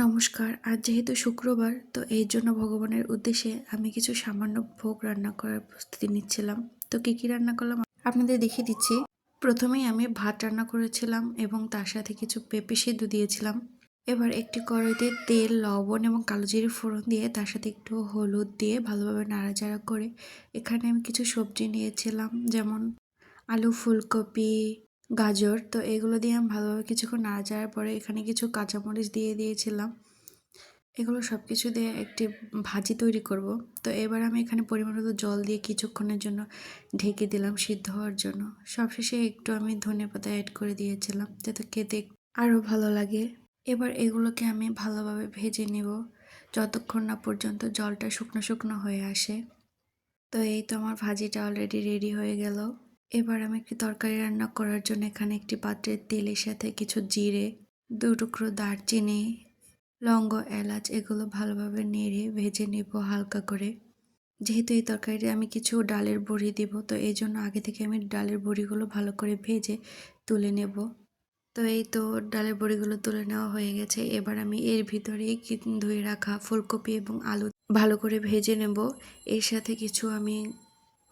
নমস্কার। আজ যেহেতু শুক্রবার, তো এর জন্য ভগবানের উদ্দেশ্যে আমি কিছু সামান্য ভোগ রান্না করার প্রস্তুতি নিচ্ছিলাম। তো কি রান্না করলাম আপনাদের দেখিয়ে দিচ্ছি। প্রথমেই আমি ভাত রান্না করেছিলাম এবং তার সাথে কিছু পেঁপে সিদ্ধ দিয়েছিলাম। এবার একটি কড়াইতে তেল, লবণ এবং কালো জিরে ফোড়ন দিয়ে তার সাথে একটু হলুদ দিয়ে ভালোভাবে নাড়াচাড়া করে এখানে আমি কিছু সবজি নিয়েছিলাম, যেমন আলু, ফুলকপি, গাজর। তো এগুলো দিয়ে আমি ভালোভাবে কিছুক্ষণ নাড়াচাড়ার পরে এখানে কিছু কাঁচামরিচ দিয়ে দিয়েছিলাম। এগুলো সব কিছু দিয়ে একটি ভাজি তৈরি করব। তো এবার আমি এখানে পরিমাণ মতো জল দিয়ে কিছুক্ষণের জন্য ঢেকে দিলাম সিদ্ধ হওয়ার জন্য। সবশেষে একটু আমি ধনেপাতা অ্যাড করে দিয়েছিলাম যাতে খেতে আরও ভালো লাগে। এবার এগুলোকে আমি ভালোভাবে ভেজে নেব যতক্ষণ না পর্যন্ত জলটা শুকনো শুকনো হয়ে আসে। তো এই তো আমার ভাজিটা অলরেডি রেডি হয়ে গেল। এবার আমি একটি তরকারি রান্না করার জন্য এখানে একটি পাত্রে তেলের সাথে কিছু জিরে, 2 টুকরো দারচিনি, লবঙ্গ, এলাচ এগুলো ভালোভাবে নেড়ে ভেজে নেব হালকা করে। যেহেতু এই তরকারিতে আমি কিছু ডালের বড়ি দিব, তো এই জন্য আগে থেকে আমি ডালের বড়িগুলো ভালো করে ভেজে তুলে নেব। তো এই তো ডালের বড়িগুলো তুলে নেওয়া হয়ে গেছে। এবার আমি এর ভিতরেই ধুয়ে রাখা ফুলকপি এবং আলু ভালো করে ভেজে নেব। এর সাথে কিছু আমি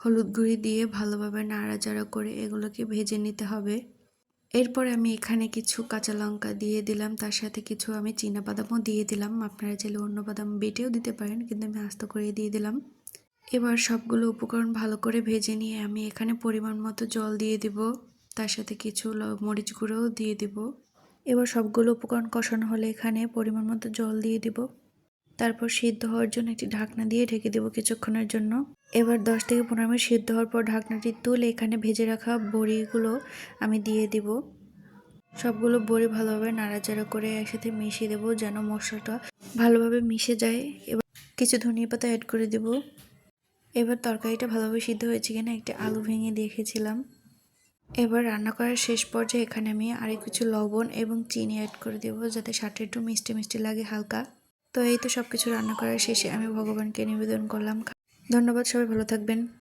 হলুদ গুঁড়ি দিয়ে ভালোভাবে নাড়াচাড়া করে এগুলোকে ভেজে নিতে হবে। এরপর আমি এখানে কিছু কাঁচা লঙ্কা দিয়ে দিলাম, তার সাথে কিছু আমি চীনাবাদামও দিয়ে দিলাম। আপনারা চাইলে অন্য বাদাম বেটেও দিতে পারেন, কিন্তু আমি আস্ত করে দিয়ে দিলাম। এবার সবগুলো উপকরণ ভালো করে ভেজে নিয়ে আমি এখানে পরিমাণ মতো জল দিয়ে দিব, তার সাথে কিছু মরিচ গুঁড়োও দিয়ে দিব। এবার সবগুলো উপকরণ কষানো হলে এখানে পরিমাণ মতো জল দিয়ে দিব। তারপর সিদ্ধ হওয়ার জন্য একটি ঢাকনা দিয়ে ঢেকে দেবো কিছুক্ষণের জন্য। এবার 10 থেকে 15 মিনিট সিদ্ধ হওয়ার পর ঢাকনাটি তুলে এখানে ভেজে রাখা বড়িগুলো আমি দিয়ে দিব। সবগুলো বড়ি ভালোভাবে নাড়াচাড়া করে একসাথে মিশিয়ে দেবো যেন মশলাটা ভালোভাবে মিশে যায়। এবার কিছু ধনিয়া পাতা অ্যাড করে দেব। এবার তরকারিটা ভালোভাবে সিদ্ধ হয়েছে কিনা একটি আলু ভেঙে দেখেছিলাম। এবার রান্না করার শেষ পর্যায়ে এখানে আমি আরও কিছু লবণ এবং চিনি অ্যাড করে দেবো যাতে স্বাদটা একটু মিষ্টি মিষ্টি লাগে হালকা। তো এই তো সবকিছু রান্না করার শেষে আমি ভগবানকে নিবেদন করলাম। ধন্যবাদ, সবাই ভালো থাকবেন।